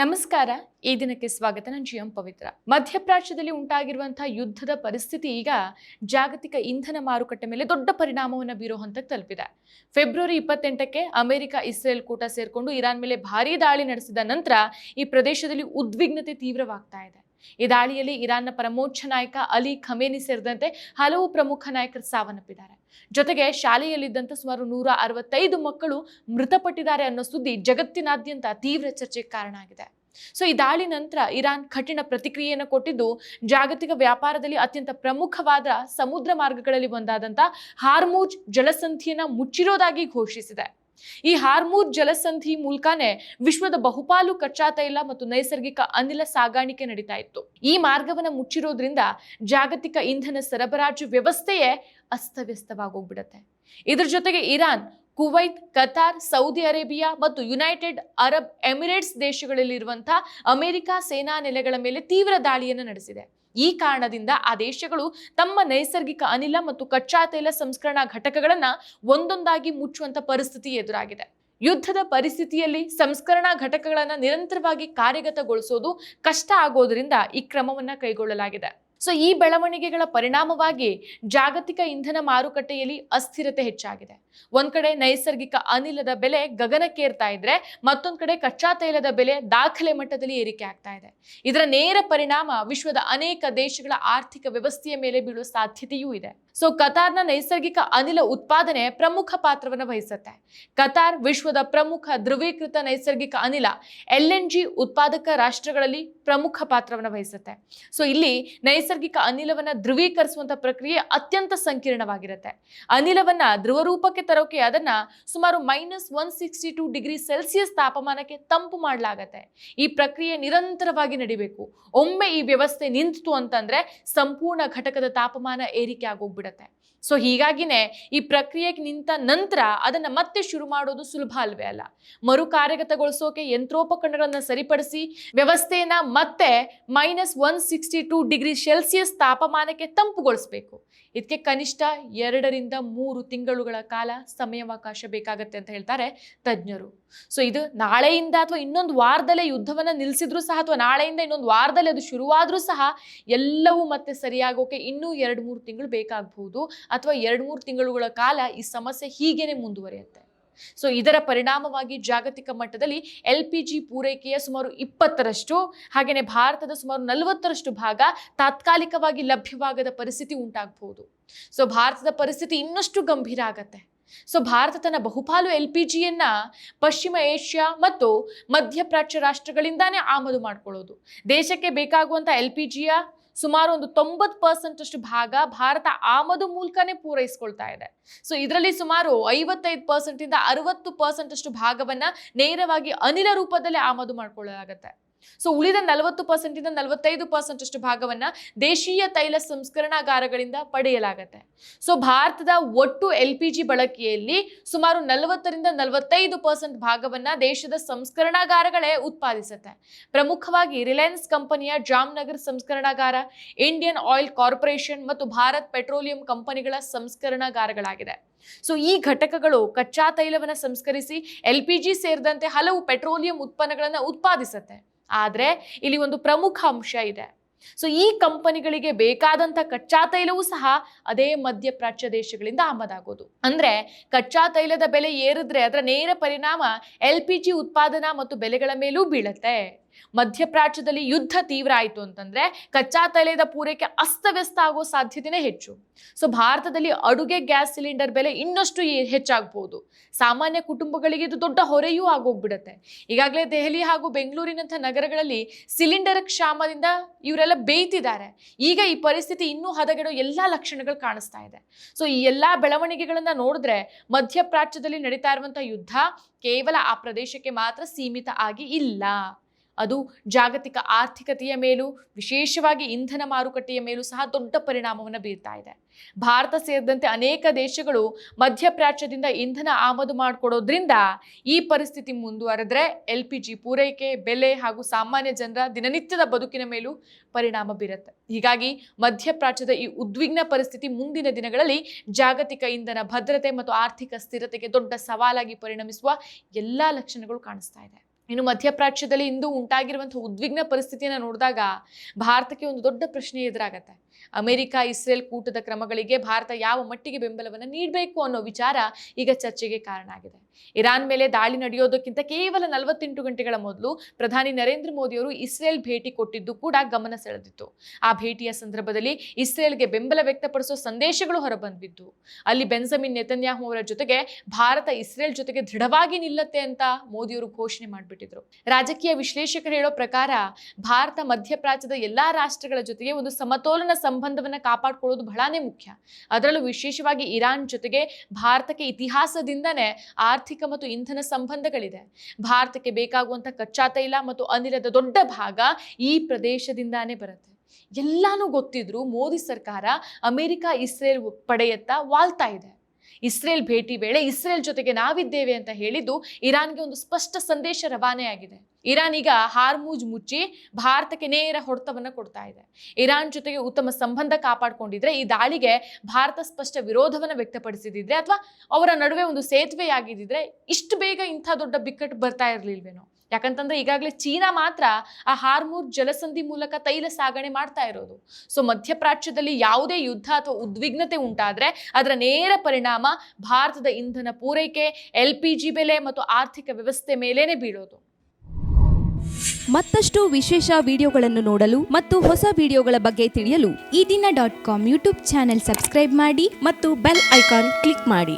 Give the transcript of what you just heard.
ನಮಸ್ಕಾರ. ಈ ದಿನಕ್ಕೆ ಸ್ವಾಗತ. ನಾನು ಜಿಎಂ ಪವಿತ್ರ. ಮಧ್ಯಪ್ರಾಚ್ಯದಲ್ಲಿ ಉಂಟಾಗಿರುವಂತಹ ಯುದ್ಧದ ಪರಿಸ್ಥಿತಿ ಈಗ ಜಾಗತಿಕ ಇಂಧನ ಮಾರುಕಟ್ಟೆ ಮೇಲೆ ದೊಡ್ಡ ಪರಿಣಾಮವನ್ನು ಬೀರೋ ಹಂತಕ್ಕೆ ತಲುಪಿದೆ. ಫೆಬ್ರವರಿ 28ಕ್ಕೆ ಅಮೆರಿಕ ಇಸ್ರೇಲ್ ಕೂಟ ಸೇರ್ಕೊಂಡು ಇರಾನ್ ಮೇಲೆ ಭಾರೀ ದಾಳಿ ನಡೆಸಿದ ನಂತರ ಈ ಪ್ರದೇಶದಲ್ಲಿ ಉದ್ವಿಗ್ನತೆ ತೀವ್ರವಾಗ್ತಾ ಇದೆ. ಈ ದಾಳಿಯಲ್ಲಿ ಇರಾನ್ನ ಪರಮೋಚ್ಚ ನಾಯಕ ಅಲಿ ಖಮೇನಿ ಸೇರಿದಂತೆ ಹಲವು ಪ್ರಮುಖ ನಾಯಕರು ಸಾವನ್ನಪ್ಪಿದ್ದಾರೆ. ಜೊತೆಗೆ ಶಾಲೆಯಲ್ಲಿದ್ದಂತ ಸುಮಾರು 165 ಮಕ್ಕಳು ಮೃತಪಟ್ಟಿದ್ದಾರೆ ಅನ್ನೋ ಸುದ್ದಿ ಜಗತ್ತಿನಾದ್ಯಂತ ತೀವ್ರ ಚರ್ಚೆಗೆ ಕಾರಣ ಆಗಿದೆ. ಈ ದಾಳಿ ನಂತರ ಇರಾನ್ ಕಠಿಣ ಪ್ರತಿಕ್ರಿಯೆಯನ್ನು ಕೊಟ್ಟಿದ್ದು, ಜಾಗತಿಕ ವ್ಯಾಪಾರದಲ್ಲಿ ಅತ್ಯಂತ ಪ್ರಮುಖವಾದ ಸಮುದ್ರ ಮಾರ್ಗಗಳಲ್ಲಿ ಒಂದಾದಂತ ಹಾರ್ಮುಜ್ ಜಲಸಂಧಿಯನ್ನ ಮುಚ್ಚಿರೋದಾಗಿ ಘೋಷಿಸಿದೆ. ಈ ಹಾರ್ಮುಜ್ ಜಲಸಂಧಿ ಮೂಲಕನೇ ವಿಶ್ವದ ಬಹುಪಾಲು ಕಚ್ಚಾ ತೈಲ ಮತ್ತು ನೈಸರ್ಗಿಕ ಅನಿಲ ಸಾಗಾಣಿಕೆ ನಡೀತಾ ಇತ್ತು. ಈ ಮಾರ್ಗವನ್ನ ಮುಚ್ಚಿರೋದ್ರಿಂದ ಜಾಗತಿಕ ಇಂಧನ ಸರಬರಾಜು ವ್ಯವಸ್ಥೆಯೇ ಅಸ್ತವ್ಯಸ್ತವಾಗೋಗ್ಬಿಡತ್ತೆ. ಇದ್ರ ಜೊತೆಗೆ Iran, Kuwait, Qatar, Saudi Arabia ಮತ್ತು ಯುನೈಟೆಡ್ ಅರಬ್ ಎಮಿರೇಟ್ಸ್ ದೇಶಗಳಲ್ಲಿರುವಂತಹ ಅಮೆರಿಕ ಸೇನಾ ನೆಲೆಗಳ ಮೇಲೆ ತೀವ್ರ ದಾಳಿಯನ್ನು ನಡೆಸಿದೆ. ಈ ಕಾರಣದಿಂದ ಆ ದೇಶಗಳು ತಮ್ಮ ನೈಸರ್ಗಿಕ ಅನಿಲ ಮತ್ತು ಕಚ್ಚಾ ತೈಲ ಸಂಸ್ಕರಣಾ ಘಟಕಗಳನ್ನ ಒಂದೊಂದಾಗಿ ಮುಚ್ಚುವಂತ ಪರಿಸ್ಥಿತಿ ಎದುರಾಗಿದೆ. ಯುದ್ಧದ ಪರಿಸ್ಥಿತಿಯಲ್ಲಿ ಸಂಸ್ಕರಣಾ ಘಟಕಗಳನ್ನ ನಿರಂತರವಾಗಿ ಕಾರ್ಯಗತಗೊಳಿಸೋದು ಕಷ್ಟ ಆಗೋದ್ರಿಂದ ಈ ಕ್ರಮವನ್ನ ಕೈಗೊಳ್ಳಲಾಗಿದೆ. ಈ ಬೆಳವಣಿಗೆಗಳ ಪರಿಣಾಮವಾಗಿ ಜಾಗತಿಕ ಇಂಧನ ಮಾರುಕಟ್ಟೆಯಲ್ಲಿ ಅಸ್ಥಿರತೆ ಹೆಚ್ಚಾಗಿದೆ. ಒಂದ್ ಕಡೆ ನೈಸರ್ಗಿಕ ಅನಿಲದ ಬೆಲೆ ಗಗನಕ್ಕೇರ್ತಾ ಇದ್ರೆ, ಮತ್ತೊಂದ್ ಕಡೆ ಕಚ್ಚಾ ತೈಲದ ಬೆಲೆ ದಾಖಲೆ ಮಟ್ಟದಲ್ಲಿ ಏರಿಕೆ ಆಗ್ತಾ ಇದೆ. ಇದರ ನೇರ ಪರಿಣಾಮ ವಿಶ್ವದ ಅನೇಕ ದೇಶಗಳ ಆರ್ಥಿಕ ವ್ಯವಸ್ಥೆಯ ಮೇಲೆ ಬೀಳುವ ಸಾಧ್ಯತೆಯೂ ಇದೆ. ಕತಾರ್ನ ನೈಸರ್ಗಿಕ ಅನಿಲ ಉತ್ಪಾದನೆ ಪ್ರಮುಖ ಪಾತ್ರವನ್ನು ವಹಿಸುತ್ತೆ. ಕತಾರ್ ವಿಶ್ವದ ಪ್ರಮುಖ ಧ್ರುವೀಕೃತ ನೈಸರ್ಗಿಕ ಅನಿಲ LNG ಉತ್ಪಾದಕ ರಾಷ್ಟ್ರಗಳಲ್ಲಿ ಪ್ರಮುಖ ಪಾತ್ರವನ್ನು ವಹಿಸುತ್ತೆ. ಇಲ್ಲಿ ನೈಸರ್ಗಿಕ ಅನಿಲವನ್ನ ಧ್ರುವೀಕರಿಸುವಂತ ಪ್ರಕ್ರಿಯೆ ಅತ್ಯಂತ ಸಂಕೀರ್ಣವಾಗಿರುತ್ತೆ. ಅನಿಲವನ್ನ ಧ್ರುವ ರೂಪಕ್ಕೆ ತರೋಕೆ ಅದನ್ನ ಸುಮಾರು -162 ಡಿಗ್ರಿ ಸೆಲ್ಸಿಯಸ್ ತಾಪಮಾನಕ್ಕೆ ತಂಪು ಮಾಡಲಾಗತ್ತೆ. ಈ ಪ್ರಕ್ರಿಯೆ ನಿರಂತರವಾಗಿ ನಡಿಬೇಕು. ಒಮ್ಮೆ ಈ ವ್ಯವಸ್ಥೆ ನಿಂತು ಅಂತಂದ್ರೆ ಸಂಪೂರ್ಣ ಘಟಕದ ತಾಪಮಾನ ಏರಿಕೆ ಆಗೋಗ್ಬಿಡುತ್ತೆ. ಹೀಗಾಗಿನೇ ಈ ಪ್ರಕ್ರಿಯೆಗೆ ನಿಂತ ನಂತರ ಅದನ್ನ ಮತ್ತೆ ಶುರು ಮಾಡೋದು ಸುಲಭ ಅಲ್ವೇ ಅಲ್ಲ. ಮರು ಕಾರ್ಯಗತಗೊಳಿಸೋಕೆ ಯಂತ್ರೋಪಕರಣಗಳನ್ನ ಸರಿಪಡಿಸಿ ವ್ಯವಸ್ಥೆಯನ್ನ ಮತ್ತೆ -162 ಡಿಗ್ರಿ ಸೆಲ್ಸಿಯಸ್ ತಾಪಮಾನಕ್ಕೆ ತಂಪುಗೊಳಿಸಬೇಕು. ಇದಕ್ಕೆ ಕನಿಷ್ಠ 2 ರಿಂದ 3 ತಿಂಗಳುಗಳ ಕಾಲ ಸಮಯಾವಕಾಶ ಬೇಕಾಗತ್ತೆ ಅಂತ ಹೇಳ್ತಾರೆ ತಜ್ಞರು. ಇದು ನಾಳೆಯಿಂದ ಅಥವಾ ಇನ್ನೊಂದು ವಾರದಲ್ಲೇ ಯುದ್ಧವನ್ನ ನಿಲ್ಲಿಸಿದ್ರು ಸಹ, ಅಥವಾ ನಾಳೆಯಿಂದ ಇನ್ನೊಂದು ವಾರದಲ್ಲಿ ಅದು ಶುರುವಾದ್ರೂ ಸಹ ಎಲ್ಲವೂ ಮತ್ತೆ ಸರಿಯಾಗೋಕೆ ಇನ್ನೂ 2-3 ತಿಂಗಳು ಬೇಕಾಗಬಹುದು, ಅಥವಾ 2-3 ತಿಂಗಳುಗಳ ಕಾಲ ಈ ಸಮಸ್ಯೆ ಹೀಗೇನೆ ಮುಂದುವರಿಯುತ್ತೆ. ಇದರ ಪರಿಣಾಮವಾಗಿ ಜಾಗತಿಕ ಮಟ್ಟದಲ್ಲಿ LPG ಪೂರೈಕೆಯ ಸುಮಾರು 20ರಷ್ಟು, ಹಾಗೆಯೇ ಭಾರತದ ಸುಮಾರು 40ರಷ್ಟು ಭಾಗ ತಾತ್ಕಾಲಿಕವಾಗಿ ಲಭ್ಯವಾಗದ ಪರಿಸ್ಥಿತಿ ಉಂಟಾಗಬಹುದು. ಭಾರತದ ಪರಿಸ್ಥಿತಿ ಇನ್ನಷ್ಟು ಗಂಭೀರ ಆಗತ್ತೆ. ಭಾರತ ತನ್ನ ಬಹುಪಾಲು LPGಯನ್ನ ಪಶ್ಚಿಮ ಏಷ್ಯಾ ಮತ್ತು ಮಧ್ಯಪ್ರಾಚ್ಯ ರಾಷ್ಟ್ರಗಳಿಂದಾನೇ ಆಮದು ಮಾಡ್ಕೊಳ್ಳೋದು. ದೇಶಕ್ಕೆ ಬೇಕಾಗುವಂತ LPGಯ ಸುಮಾರು ಒಂದು 90% ಅಷ್ಟು ಭಾಗ ಭಾರತ ಆಮದು ಮೂಲಕನೇ ಪೂರೈಸ್ಕೊಳ್ತಾ ಇದೆ. ಇದರಲ್ಲಿ ಸುಮಾರು 55% ಇಂದ 60% ಅಷ್ಟು ಭಾಗವನ್ನ ನೇರವಾಗಿ ಅನಿಲ ರೂಪದಲ್ಲೇ ಆಮದು ಮಾಡ್ಕೊಳ್ಳಲಾಗತ್ತೆ. ಉಳಿದ 40% ಇಂದ 45% ಅಷ್ಟು ಭಾಗವನ್ನ ದೇಶೀಯ ತೈಲ ಸಂಸ್ಕರಣಾಗಾರಗಳಿಂದ ಪಡೆಯಲಾಗತ್ತೆ. ಭಾರತದ ಒಟ್ಟು LPG ಬಳಕೆಯಲ್ಲಿ ಸುಮಾರು 40 ರಿಂದ 45% ಭಾಗವನ್ನ ದೇಶದ ಸಂಸ್ಕರಣಾಗಾರಗಳೇ ಉತ್ಪಾದಿಸುತ್ತೆ. ಪ್ರಮುಖವಾಗಿ ರಿಲಯನ್ಸ್ ಕಂಪನಿಯ ಜಾಮ್ನಗರ್ ಸಂಸ್ಕರಣಾಗಾರ, ಇಂಡಿಯನ್ ಆಯಿಲ್ ಕಾರ್ಪೊರೇಷನ್ ಮತ್ತು ಭಾರತ್ ಪೆಟ್ರೋಲಿಯಂ ಕಂಪನಿಗಳ ಸಂಸ್ಕರಣಾಗಾರಗಳಾಗಿದೆ. ಈ ಘಟಕಗಳು ಕಚ್ಚಾ ತೈಲವನ್ನ ಸಂಸ್ಕರಿಸಿ LPG ಸೇರಿದಂತೆ ಹಲವು ಪೆಟ್ರೋಲಿಯಂ ಉತ್ಪನ್ನಗಳನ್ನ ಉತ್ಪಾದಿಸುತ್ತೆ. ಆದ್ರೆ ಇಲ್ಲಿ ಒಂದು ಪ್ರಮುಖ ಅಂಶ ಇದೆ. ಈ ಕಂಪನಿಗಳಿಗೆ ಬೇಕಾದಂತ ಕಚ್ಚಾ ತೈಲವೂ ಸಹ ಅದೇ ಮಧ್ಯಪ್ರಾಚ್ಯ ದೇಶಗಳಿಂದ ಆಮದಾಗೋದು. ಅಂದ್ರೆ ಕಚ್ಚಾ ತೈಲದ ಬೆಲೆ ಏರಿದ್ರೆ ಅದರ ನೇರ ಪರಿಣಾಮ LPG ಉತ್ಪಾದನಾ ಮತ್ತು ಬೆಲೆಗಳ ಮೇಲೂ ಬೀಳತ್ತೆ. ಮಧ್ಯಪ್ರಾಚ್ಯದಲ್ಲಿ ಯುದ್ಧ ತೀವ್ರ ಆಯಿತು ಅಂತಂದ್ರೆ ಕಚ್ಚಾ ತೈಲದ ಪೂರೈಕೆ ಅಸ್ತವ್ಯಸ್ತ ಆಗೋ ಸಾಧ್ಯತೆನೇ ಹೆಚ್ಚು. ಭಾರತದಲ್ಲಿ ಅಡುಗೆ ಗ್ಯಾಸ್ ಸಿಲಿಂಡರ್ ಬೆಲೆ ಇನ್ನಷ್ಟು ಹೆಚ್ಚಾಗಬಹುದು. ಸಾಮಾನ್ಯ ಕುಟುಂಬಗಳಿಗೆ ಇದು ದೊಡ್ಡ ಹೊರೆಯೂ ಆಗೋಗ್ಬಿಡುತ್ತೆ. ಈಗಾಗಲೇ ದೆಹಲಿ ಹಾಗೂ ಬೆಂಗಳೂರಿನಂಥ ನಗರಗಳಲ್ಲಿ ಸಿಲಿಂಡರ್ ಕ್ಷಾಮದಿಂದ ಇವರೆಲ್ಲ ಬೇಯ್ತಿದ್ದಾರೆ. ಈಗ ಈ ಪರಿಸ್ಥಿತಿ ಇನ್ನೂ ಹದಗೆಡೋ ಎಲ್ಲಾ ಲಕ್ಷಣಗಳು ಕಾಣಿಸ್ತಾ ಇದೆ. ಈ ಎಲ್ಲಾ ಬೆಳವಣಿಗೆಗಳನ್ನ ನೋಡಿದ್ರೆ ಮಧ್ಯಪ್ರಾಚ್ಯದಲ್ಲಿ ನಡೀತಾ ಇರುವಂತಹ ಯುದ್ಧ ಕೇವಲ ಆ ಪ್ರದೇಶಕ್ಕೆ ಮಾತ್ರ ಸೀಮಿತ ಆಗಿ ಇಲ್ಲ. ಅದು ಜಾಗತಿಕ ಆರ್ಥಿಕತೆಯ ಮೇಲೂ, ವಿಶೇಷವಾಗಿ ಇಂಧನ ಮಾರುಕಟ್ಟೆಯ ಮೇಲೂ ಸಹ ದೊಡ್ಡ ಪರಿಣಾಮವನ್ನು ಬೀರ್ತಾ ಇದೆ. ಭಾರತ ಸೇರಿದಂತೆ ಅನೇಕ ದೇಶಗಳು ಮಧ್ಯಪ್ರಾಚ್ಯದಿಂದ ಇಂಧನ ಆಮದು ಮಾಡಿಕೊಡೋದ್ರಿಂದ ಈ ಪರಿಸ್ಥಿತಿ ಮುಂದುವರೆದ್ರೆ LPG ಪೂರೈಕೆ, ಬೆಲೆ ಹಾಗೂ ಸಾಮಾನ್ಯ ಜನರ ದಿನನಿತ್ಯದ ಬದುಕಿನ ಮೇಲೂ ಪರಿಣಾಮ ಬೀರುತ್ತೆ. ಹೀಗಾಗಿ ಮಧ್ಯಪ್ರಾಚ್ಯದ ಈ ಉದ್ವಿಗ್ನ ಪರಿಸ್ಥಿತಿ ಮುಂದಿನ ದಿನಗಳಲ್ಲಿ ಜಾಗತಿಕ ಇಂಧನ ಭದ್ರತೆ ಮತ್ತು ಆರ್ಥಿಕ ಸ್ಥಿರತೆಗೆ ದೊಡ್ಡ ಸವಾಲಾಗಿ ಪರಿಣಮಿಸುವ ಎಲ್ಲಾ ಲಕ್ಷಣಗಳು ಕಾಣಿಸ್ತಾ ಇದೆ. ಇನ್ನು ಮಧ್ಯಪ್ರಾಚ್ಯದಲ್ಲಿ ಇಂದು ಉಂಟಾಗಿರುವಂತಹ ಉದ್ವಿಗ್ನ ಪರಿಸ್ಥಿತಿಯನ್ನು ನೋಡಿದಾಗ ಭಾರತಕ್ಕೆ ಒಂದು ದೊಡ್ಡ ಪ್ರಶ್ನೆ ಎದುರಾಗತ್ತೆ. ಅಮೆರಿಕ ಇಸ್ರೇಲ್ ಕೂಟದ ಕ್ರಮಗಳಿಗೆ ಭಾರತ ಯಾವ ಮಟ್ಟಿಗೆ ಬೆಂಬಲವನ್ನು ನೀಡಬೇಕು ಅನ್ನೋ ವಿಚಾರ ಈಗ ಚರ್ಚೆಗೆ ಕಾರಣ ಆಗಿದೆ. ಇರಾನ್ ಮೇಲೆ ದಾಳಿ ನಡೆಯೋದಕ್ಕಿಂತ ಕೇವಲ 48 ಗಂಟೆಗಳ ಮೊದಲು ಪ್ರಧಾನಿ ನರೇಂದ್ರ ಮೋದಿಯವರು ಇಸ್ರೇಲ್ ಭೇಟಿ ಕೊಟ್ಟಿದ್ದು ಕೂಡ ಗಮನ ಸೆಳೆದಿತ್ತು. ಆ ಭೇಟಿಯ ಸಂದರ್ಭದಲ್ಲಿ ಇಸ್ರೇಲ್ಗೆ ಬೆಂಬಲ ವ್ಯಕ್ತಪಡಿಸುವ ಸಂದೇಶಗಳು ಹೊರಬಂದಿದ್ದು, ಅಲ್ಲಿ ಬೆಂಜಮಿನ್ ನೆತನ್ಯಾಹು ಅವರ ಜೊತೆಗೆ ಭಾರತ ಇಸ್ರೇಲ್ ಜೊತೆಗೆ ದೃಢವಾಗಿ ನಿಲ್ಲತ್ತೆ ಅಂತ ಮೋದಿಯವರು ಘೋಷಣೆ ಮಾಡಿಬಿಟ್ಟಿದ್ರು. ರಾಜಕೀಯ ವಿಶ್ಲೇಷಕರು ಹೇಳೋ ಪ್ರಕಾರ ಭಾರತ ಮಧ್ಯಪ್ರಾಚ್ಯದ ಎಲ್ಲಾ ರಾಷ್ಟ್ರಗಳ ಜೊತೆಗೆ ಒಂದು ಸಮತೋಲನ ಸಂಬಂಧವನ್ನ ಕಾಪಾಡಿಕೊಳ್ಳೋದು ಬಹಳನೇ ಮುಖ್ಯ. ಅದರಲ್ಲೂ ವಿಶೇಷವಾಗಿ ಇರಾನ್ ಜೊತೆಗೆ ಭಾರತಕ್ಕೆ ಇತಿಹಾಸದಿಂದನೇ ಆರ್ಥಿಕ ಮತ್ತು ಇಂಧನ ಸಂಬಂಧಗಳಿದೆ. ಭಾರತಕ್ಕೆ ಬೇಕಾಗುವಂತ ಕಚ್ಚಾ ತೈಲ ಮತ್ತು ಅನಿಲದ ದೊಡ್ಡ ಭಾಗ ಈ ಪ್ರದೇಶದಿಂದಾನೇ ಬರುತ್ತೆ. ಎಲ್ಲಾನು ಗೊತ್ತಿದ್ರು ಮೋದಿ ಸರ್ಕಾರ ಅಮೆರಿಕ ಇಸ್ರೇಲ್ ಪಡೆಯತ್ತ ವಾಲ್ತಾ ಇದೆ. ಇಸ್ರೇಲ್ ಭೇಟಿ ವೇಳೆ ಇಸ್ರೇಲ್ ಜೊತೆಗೆ ನಾವಿದ್ದೇವೆ ಅಂತ ಹೇಳಿದ್ದು ಇರಾನ್ಗೆ ಒಂದು ಸ್ಪಷ್ಟ ಸಂದೇಶ ರವಾನೆಯಾಗಿದೆ. ಇರಾನ್ ಈಗ ಹಾರ್ಮುಜ್ ಮುಚ್ಚಿ ಭಾರತಕ್ಕೆ ನೇರ ಹೊಡೆತವನ್ನ ಕೊಡ್ತಾ ಇದೆ. ಇರಾನ್ ಜೊತೆಗೆ ಉತ್ತಮ ಸಂಬಂಧ ಕಾಪಾಡಿಕೊಂಡಿದ್ರೆ ಈ ದಾಳಿಗೆ ಭಾರತ ಸ್ಪಷ್ಟ ವಿರೋಧವನ್ನ ವ್ಯಕ್ತಪಡಿಸಿದ್ರೆ ಅಥವಾ ಅವರ ನಡುವೆ ಒಂದು ಸೇತುವೆ ಆಗಿದ್ರೆ ಇಷ್ಟು ಬೇಗ ಇಂಥ ದೊಡ್ಡ ಬಿಕ್ಕಟ್ಟು ಬರ್ತಾ ಇರ್ಲಿಲ್ವೇನೋ. ಯಾಕಂತಂದ್ರೆ ಈಗಾಗಲೇ ಚೀನಾ ಮಾತ್ರ ಆ ಹಾರ್ಮುಜ್ ಜಲಸಂಧಿ ಮೂಲಕ ತೈಲ ಸಾಗಣೆ ಮಾಡ್ತಾ ಇರೋದು. ಸೊ ಮಧ್ಯಪ್ರಾಚ್ಯದಲ್ಲಿ ಯಾವುದೇ ಯುದ್ಧ ಅಥವಾ ಉದ್ವಿಗ್ನತೆ ಉಂಟಾದ್ರೆ ಅದರ ನೇರ ಪರಿಣಾಮ ಭಾರತದ ಇಂಧನ ಪೂರೈಕೆ, LPG ಬೆಲೆ ಮತ್ತು ಆರ್ಥಿಕ ವ್ಯವಸ್ಥೆ ಮೇಲೇನೆ ಬೀಳೋದು. ಮತ್ತಷ್ಟು ವಿಶೇಷ ವಿಡಿಯೋಗಳನ್ನು ನೋಡಲು ಮತ್ತು ಹೊಸ ವಿಡಿಯೋಗಳ ಬಗ್ಗೆ ತಿಳಿಯಲು EDina.com ಯೂಟ್ಯೂಬ್ ಚಾನೆಲ್ ಸಬ್ಸ್ಕ್ರೈಬ್ ಮಾಡಿ ಮತ್ತು ಬೆಲ್ ಐಕಾನ್ ಕ್ಲಿಕ್ ಮಾಡಿ.